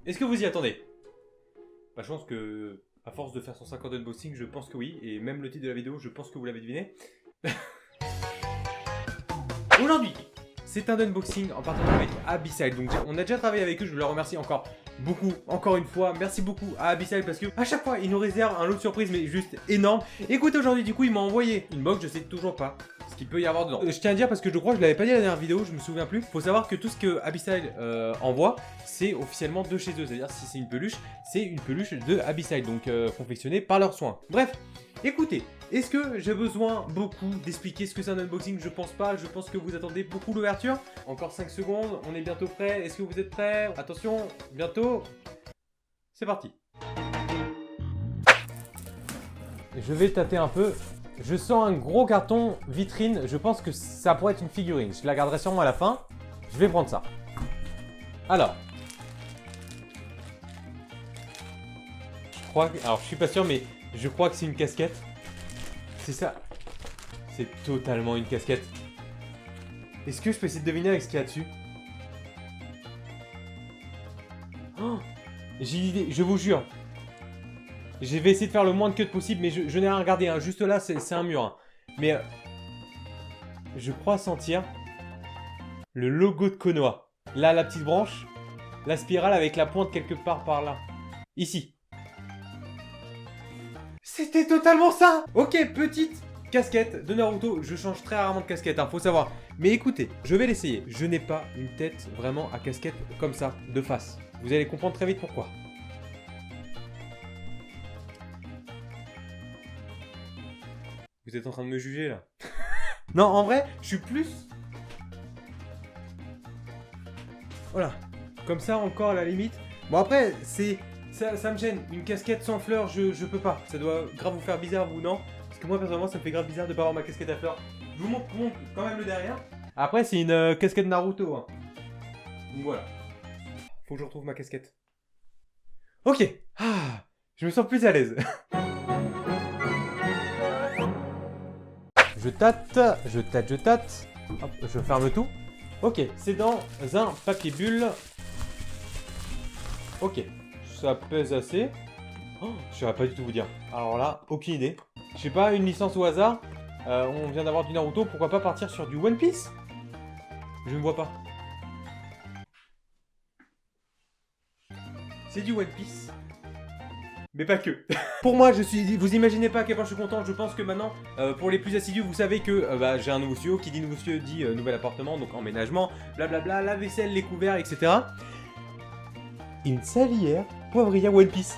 Est-ce que vous y attendez? Bah, je pense que, à force de faire 150 unboxing, je pense que oui. Et même le titre de la vidéo, je pense que vous l'avez deviné. Aujourd'hui, c'est un unboxing en partenariat avec Abyssal. Donc on a déjà travaillé avec eux, je leur remercie encore une fois. Merci beaucoup à Abyssal parce que à chaque fois, ils nous réservent un lot de surprise mais juste énorme. Écoutez, aujourd'hui, du coup, ils m'ont envoyé une box, je sais toujours pas ce qu'il peut y avoir dedans. Je tiens à dire parce que je crois que je l'avais pas dit à la dernière vidéo, je me souviens plus. Faut savoir que tout ce que Abyssal envoie, c'est officiellement de chez eux. C'est-à-dire si c'est une peluche de Abyssal, donc confectionnée par leurs soins. Bref, écoutez. Est-ce que j'ai besoin beaucoup d'expliquer ce que c'est un unboxing? Je pense pas, je pense que vous attendez beaucoup l'ouverture. Encore 5 secondes, on est bientôt prêt. Est-ce que vous êtes prêts? Attention, bientôt. C'est parti. Je vais tâter un peu. Je sens un gros carton vitrine. Je pense que ça pourrait être une figurine. Je la garderai sûrement à la fin. Je vais prendre ça. Alors. Alors je suis pas sûr, mais je crois que c'est une casquette. C'est ça. C'est totalement une casquette. Est-ce que je peux essayer de deviner avec ce qu'il y a dessus? Oh, j'ai une idée, je vous jure. Je vais essayer de faire le moins de cut possible, mais je n'ai rien regardé. Hein. Juste là, c'est un mur. Hein. Mais je crois sentir le logo de Konoha. Là, la petite branche. La spirale avec la pointe quelque part par là. Ici. C'était totalement ça! Ok, petite casquette de Naruto. Je change très rarement de casquette, hein, faut savoir. Mais écoutez, je vais l'essayer. Je n'ai pas une tête vraiment à casquette comme ça, de face. Vous allez comprendre très vite pourquoi. Vous êtes en train de me juger, là? Non, en vrai, je suis plus... Voilà. Comme ça, encore à la limite. Bon, après, c'est... Ça me gêne, une casquette sans fleurs, je peux pas. Ça doit grave vous faire bizarre, vous, non? Parce que moi, personnellement, ça me fait grave bizarre de pas avoir ma casquette à fleurs. Je vous montre quand même le derrière. Après, c'est une casquette Naruto. Hein. Donc voilà. Faut que je retrouve ma casquette. Ok. Ah, je me sens plus à l'aise. Je tâte. Hop, je ferme tout. Ok, c'est dans un papier bulle. Ok. Ça pèse assez. Oh, je saurais pas du tout vous dire. Alors là, aucune idée. Je sais pas, une licence au hasard. On vient d'avoir du Naruto, pourquoi pas partir sur du One Piece? Je ne vois pas. C'est du One Piece. Mais pas que. Pour moi, vous imaginez pas à quel point je suis content. Je pense que maintenant, pour les plus assidus, vous savez que j'ai un nouveau studio. Qui dit nouveau studio dit nouvel appartement, donc emménagement, blablabla, la vaisselle, les couverts, etc. Une salière poivrière One Piece.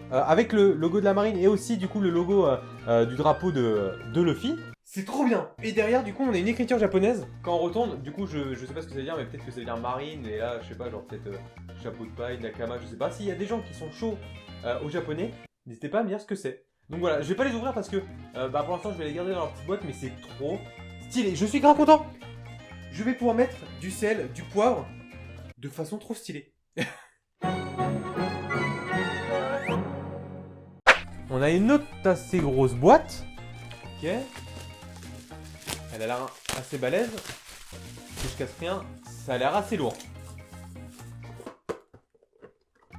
Avec le logo de la marine et aussi du coup le logo du drapeau de Luffy. C'est trop bien. Et derrière du coup on a une écriture japonaise. Quand on retourne, du coup je sais pas ce que ça veut dire, mais peut-être que ça veut dire marine. Et là je sais pas, genre peut-être chapeau de paille, nakama, je sais pas. S'il y a des gens qui sont chauds au japonais, n'hésitez pas à me dire ce que c'est. Donc voilà, je vais pas les ouvrir parce que pour l'instant je vais les garder dans leur petite boîte, mais c'est trop stylé. Je suis grave content. Je vais pouvoir mettre du sel, du poivre de façon trop stylée. On a une autre assez grosse boîte. Ok. Elle a l'air assez balèze. Si je casse rien, ça a l'air assez lourd.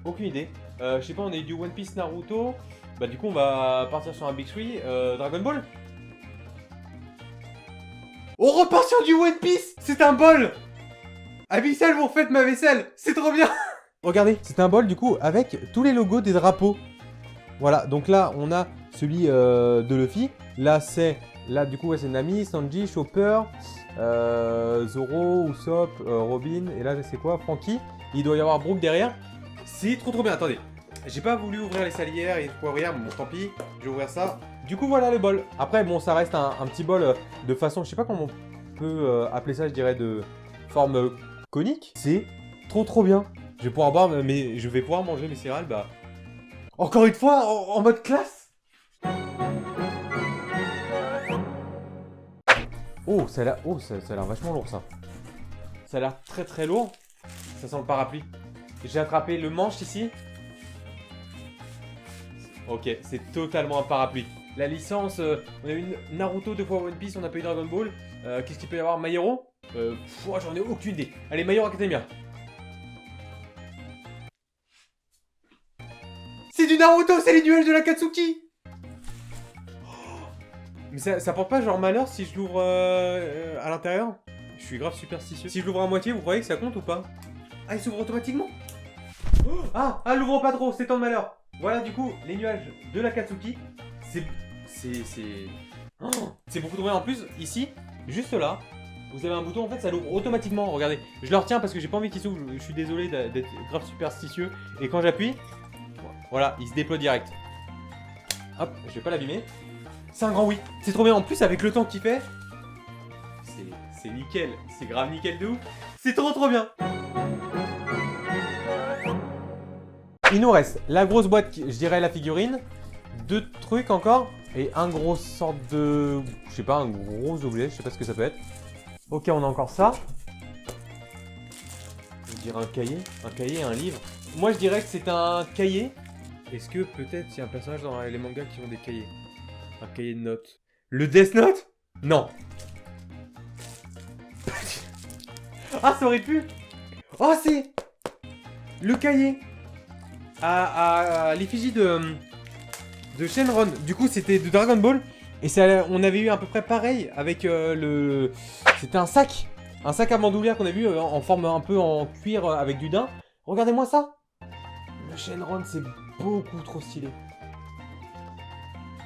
Aucune idée. Je sais pas, on a eu du One Piece Naruto. Bah du coup on va partir sur un Big 3. Dragon Ball. On repart sur du One Piece. C'est un bol. Abyssal, vous refaites ma vaisselle. C'est trop bien. Regardez, c'est un bol du coup avec tous les logos des drapeaux. Voilà, donc là, on a celui de Luffy. Là, c'est... Là, du coup, ouais, c'est Nami, Sanji, Chopper, Zoro, Usopp, Robin. Et là, c'est quoi? Franky. Il doit y avoir Brook derrière. C'est trop bien. Attendez. J'ai pas voulu ouvrir les salières et les poivrières. Bon, tant pis. Je vais ouvrir ça. Du coup, voilà le bol. Après, bon, ça reste un petit bol de façon... Je sais pas comment on peut appeler ça, je dirais, de forme conique. C'est trop bien. Je vais pouvoir boire, mais je vais pouvoir manger mes céréales, bah... Encore une fois, en mode classe. Oh, ça a l'air vachement lourd, ça. Ça a l'air très lourd. Ça sent le parapluie. J'ai attrapé le manche ici. Ok, c'est totalement un parapluie. La licence, on a eu Naruto 2 fois One Piece, on a pas eu Dragon Ball. Qu'est-ce qu'il peut y avoir? My Hero? J'en ai aucune idée. Allez, My Hero Academia. du Naruto, c'est les nuages de l'Akatsuki. Mais ça porte pas genre malheur si je l'ouvre à l'intérieur? Je suis grave superstitieux. Si je l'ouvre à moitié, vous croyez que ça compte ou pas? Ah, il s'ouvre automatiquement. Ah, l'ouvre pas trop, c'est tant de malheur. Voilà du coup, les nuages de l'Akatsuki. C'est beaucoup trop bien. En plus, ici, juste là, vous avez un bouton, en fait, ça l'ouvre automatiquement. Regardez, je le retiens parce que j'ai pas envie qu'il s'ouvre. Je suis désolé d'être grave superstitieux. Et quand j'appuie, voilà, il se déploie direct. Hop, je vais pas l'abîmer. C'est un grand oui. C'est trop bien. En plus, avec le temps qu'il fait, c'est nickel. C'est grave nickel de ouf. C'est trop bien. Il nous reste la grosse boîte, je dirais la figurine. 2 trucs encore. Et un gros sorte de... Je sais pas, un gros objet. Je sais pas ce que ça peut être. Ok, on a encore ça. On dirait un cahier. Un cahier et un livre. Moi, je dirais que c'est un cahier. Est-ce que peut-être il y a un personnage dans les mangas qui ont des cahiers? Un cahier de notes. Le Death Note? Non. Ah, ça aurait pu. Oh, c'est le cahier à l'effigie de Shenron. Du coup, c'était de Dragon Ball. Et ça, on avait eu à peu près pareil avec le... C'était un sac. Un sac à bandoulière qu'on a vu en forme un peu en cuir avec du daim. Regardez-moi ça. Le Shenron, c'est beaucoup trop stylé.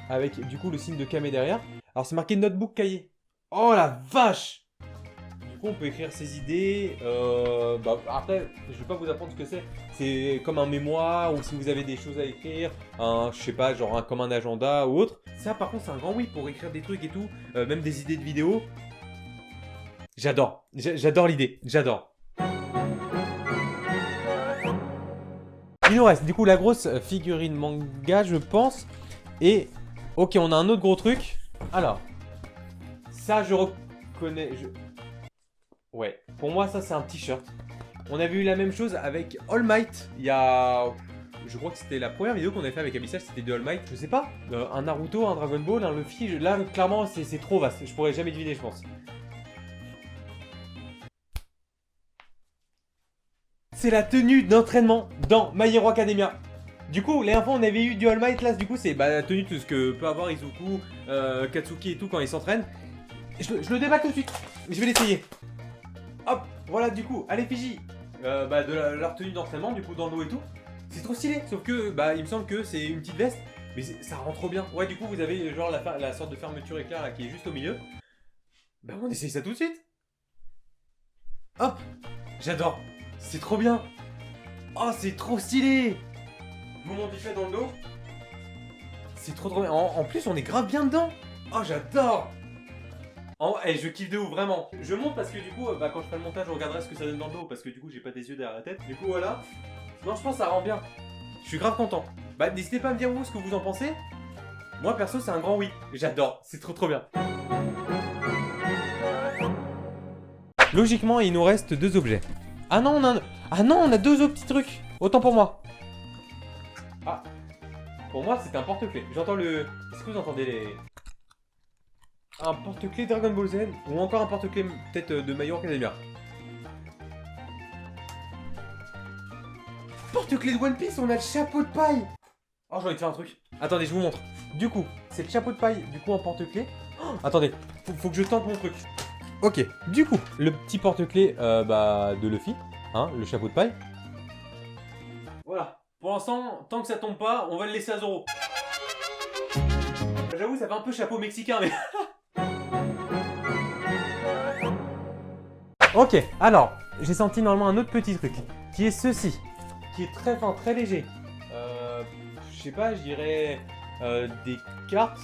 Avec du coup le signe de Kame derrière. Alors c'est marqué notebook cahier. Oh la vache! Du coup on peut écrire ses idées. Après je vais pas vous apprendre ce que c'est. C'est comme un mémoire ou si vous avez des choses à écrire. Je sais pas, genre comme un agenda ou autre. Ça par contre c'est un grand oui pour écrire des trucs et tout. Même des idées de vidéos. J'adore. J'adore l'idée. J'adore. Il nous reste du coup la grosse figurine manga je pense. Et... Ok, on a un autre gros truc. Alors, ça je reconnais. Ouais, pour moi ça c'est un t-shirt. On avait eu la même chose avec All Might. Il y a... Je crois que c'était la première vidéo qu'on avait fait avec Abyssal, c'était de All Might. Je sais pas, un Naruto, un Dragon Ball, un Luffy. Là, clairement, c'est trop vaste. Je pourrais jamais deviner, je pense. C'est la tenue d'entraînement dans My Hero Academia. Du coup, les infos, on avait eu du All Might, là, du coup, c'est la tenue de ce que peut avoir Izuku, Katsuki et tout quand ils s'entraînent. Je le déballe tout de suite. Je vais l'essayer. Hop, voilà, du coup, à l'effigie de leur tenue d'entraînement, du coup, dans l'eau et tout. C'est trop stylé, sauf que, il me semble que c'est une petite veste, mais ça rend trop bien. Ouais, du coup, vous avez genre la sorte de fermeture éclair, là, qui est juste au milieu. On essaye ça tout de suite. Hop, j'adore. C'est trop bien. Oh, c'est trop stylé. Moment biffet dans le dos. C'est trop bien. En plus, on est grave bien dedans. Oh, j'adore. Je kiffe de ouf, vraiment. Je monte parce que du coup, quand je ferai le montage, je regarderai ce que ça donne dans le dos. Parce que du coup, j'ai pas des yeux derrière la tête. Du coup, voilà. Non, je pense que ça rend bien. Je suis grave content. N'hésitez pas à me dire vous ce que vous en pensez. Moi, perso, c'est un grand oui. J'adore. C'est trop bien. Logiquement, il nous reste 2 objets. Ah non, on a 2 autres petits trucs. Autant pour moi. Ah, pour moi c'est un porte-clés. J'entends le... Est-ce que vous entendez les... Un porte-clés Dragon Ball Z ou encore un porte-clés peut-être de My Hero Academia. Porte-clés de One Piece, on a le chapeau de paille. Oh, j'ai envie de faire un truc. Attendez, je vous montre. Du coup, c'est le chapeau de paille du coup en porte-clés. Oh, attendez, faut que je tente mon truc. Ok, du coup, le petit porte-clés de Luffy, hein, le chapeau de paille. Voilà. Pour l'instant, tant que ça tombe pas, on va le laisser à Zoro. J'avoue, ça fait un peu chapeau mexicain, mais... Ok, alors, j'ai senti normalement un autre petit truc, qui est ceci, qui est très fin, très léger. Je sais pas, je dirais des cartes,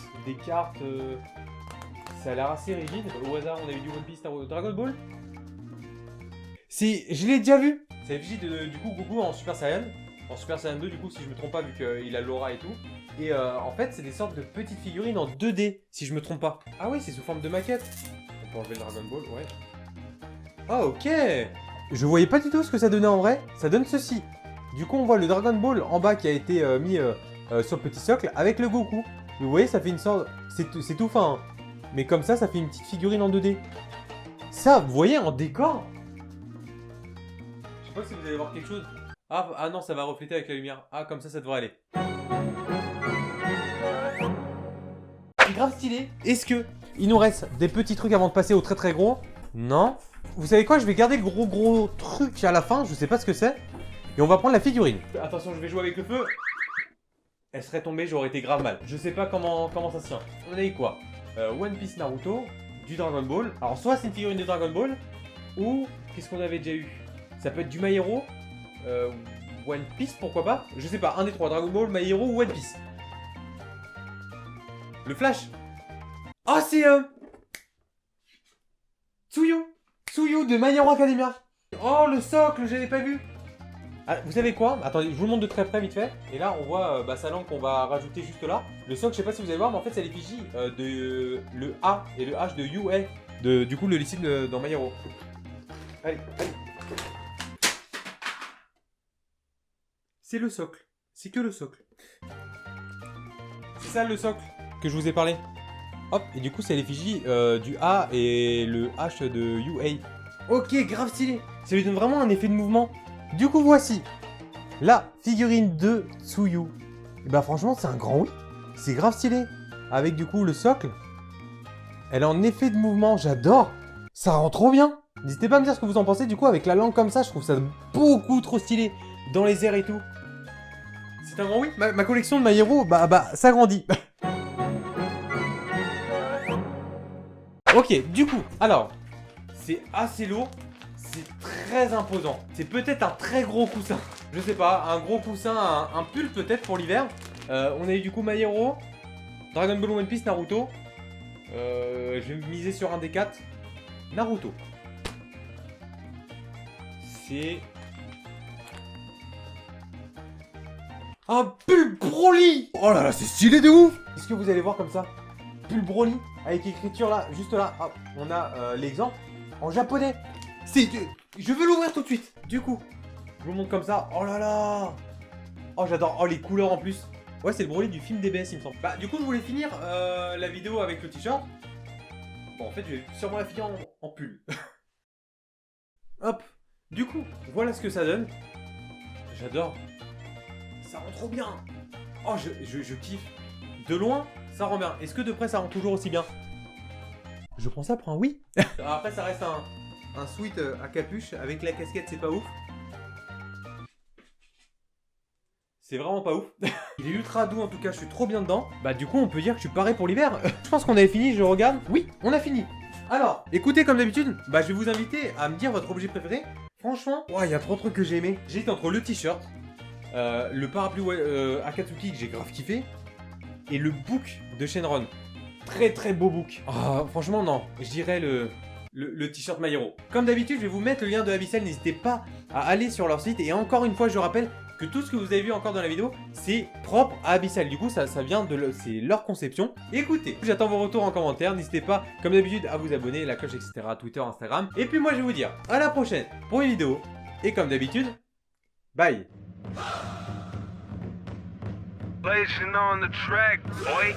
ça a l'air assez rigide. Au hasard, on a eu du One Piece, Dragon Ball. Si, je l'ai déjà vu. C'est l'effigie du coup Goku en Super Saiyan. En Super Saiyan 2 du coup si je me trompe pas vu qu'il a l'aura et tout. Et en fait c'est des sortes de petites figurines en 2D si je me trompe pas. Ah oui c'est sous forme de maquette. On peut enlever le Dragon Ball, ouais. Ah ok. Je voyais pas du tout ce que ça donnait en vrai. Ça donne ceci. Du coup on voit le Dragon Ball en bas qui a été mis sur le petit socle avec le Goku. Vous voyez ça fait une sorte... C'est tout fin hein. Mais comme ça fait une petite figurine en 2D. Ça vous voyez en décor. Je sais pas si vous allez voir quelque chose. Ah non, ça va refléter avec la lumière. Ah, comme ça devrait aller. grave stylé. Est-ce que il nous reste des petits trucs avant de passer au très très gros? Non. Vous savez quoi? Je vais garder le gros truc à la fin. Je sais pas ce que c'est. Et on va prendre la figurine. Attention, je vais jouer avec le feu. Elle serait tombée, j'aurais été grave mal. Je sais pas comment ça se tient. On a eu quoi? One Piece Naruto, du Dragon Ball. Alors soit c'est une figurine de Dragon Ball, ou qu'est-ce qu'on avait déjà eu? Ça peut être du My Hero, One Piece, pourquoi pas? Je sais pas, un des trois, Dragon Ball, My Hero ou One Piece. Le Flash. Oh, c'est Tsuyu de My Hero Academia. Oh, le socle, je l'avais pas vu. Ah, vous savez quoi? Attendez, je vous le montre de très près vite fait. Et là, on voit sa langue qu'on va rajouter juste là. Le socle, je sais pas si vous allez voir, mais en fait, c'est l'effigie de le A et le H de UA. Du coup, le lycée dans My Hero. Allez. C'est le socle. C'est que le socle. C'est ça le socle que je vous ai parlé. Hop, et du coup, c'est l'effigie du A et le H de UA. Ok, grave stylé. Ça lui donne vraiment un effet de mouvement. Du coup, voici la figurine de Tsuyu. Et bah franchement, c'est un grand oui. C'est grave stylé. Avec du coup le socle. Elle est en effet de mouvement, j'adore. Ça rend trop bien. N'hésitez pas à me dire ce que vous en pensez. Du coup, avec la langue comme ça, je trouve ça beaucoup trop stylé. Dans les airs et tout. C'est un grand oui. Ma collection de My Hero, bah s'agrandit. Ok, du coup, alors, c'est assez lourd. C'est très imposant. C'est peut-être un très gros coussin. Je sais pas, un gros coussin, un pull peut-être pour l'hiver. On a eu du coup My Hero, Dragon Ball, One Piece, Naruto. Je vais miser sur un des 4. Naruto. C'est... un pull Broly. Oh là là, c'est stylé de ouf. Est-ce que vous allez voir comme ça? Pull Broly, avec écriture là, juste là. Hop, on a l'exemple en japonais. Je veux l'ouvrir tout de suite. Du coup, je vous montre comme ça. Oh là là. Oh, j'adore. Oh, les couleurs en plus. Ouais, c'est le Broly du film DBS, il me semble. Bah, du coup, je voulais finir la vidéo avec le t-shirt. Bon, en fait, je vais sûrement la finir en pull. Hop. Du coup, voilà ce que ça donne. J'adore. Ça rend trop bien. Oh, je kiffe. De loin, ça rend bien. Est-ce que de près, ça rend toujours aussi bien? Je prends ça pour un oui. Après, ça reste un sweat à capuche avec la casquette, c'est pas ouf. C'est vraiment pas ouf. Il est ultra doux en tout cas, je suis trop bien dedans. Bah du coup on peut dire que je suis paré pour l'hiver. Je pense qu'on avait fini, je regarde. Oui, on a fini. Alors, écoutez comme d'habitude, bah je vais vous inviter à me dire votre objet préféré. Franchement, il y a trop de trucs que j'ai aimé. J'hésite entre le t-shirt, le parapluie Akatsuki que j'ai grave kiffé, et le book de Shenron. Très beau book. Franchement non, je dirais le t-shirt My Hero. Comme d'habitude, je vais vous mettre le lien de Abyssal, n'hésitez pas à aller sur leur site. Et encore une fois, je rappelle que tout ce que vous avez vu encore dans la vidéo, c'est propre à Abyssal. Du coup, ça vient c'est leur conception. Écoutez, j'attends vos retours en commentaire. N'hésitez pas, comme d'habitude, à vous abonner, la cloche, etc. Twitter, Instagram. Et puis moi, je vais vous dire à la prochaine pour une vidéo. Et comme d'habitude, bye. Blazing on the track, boy.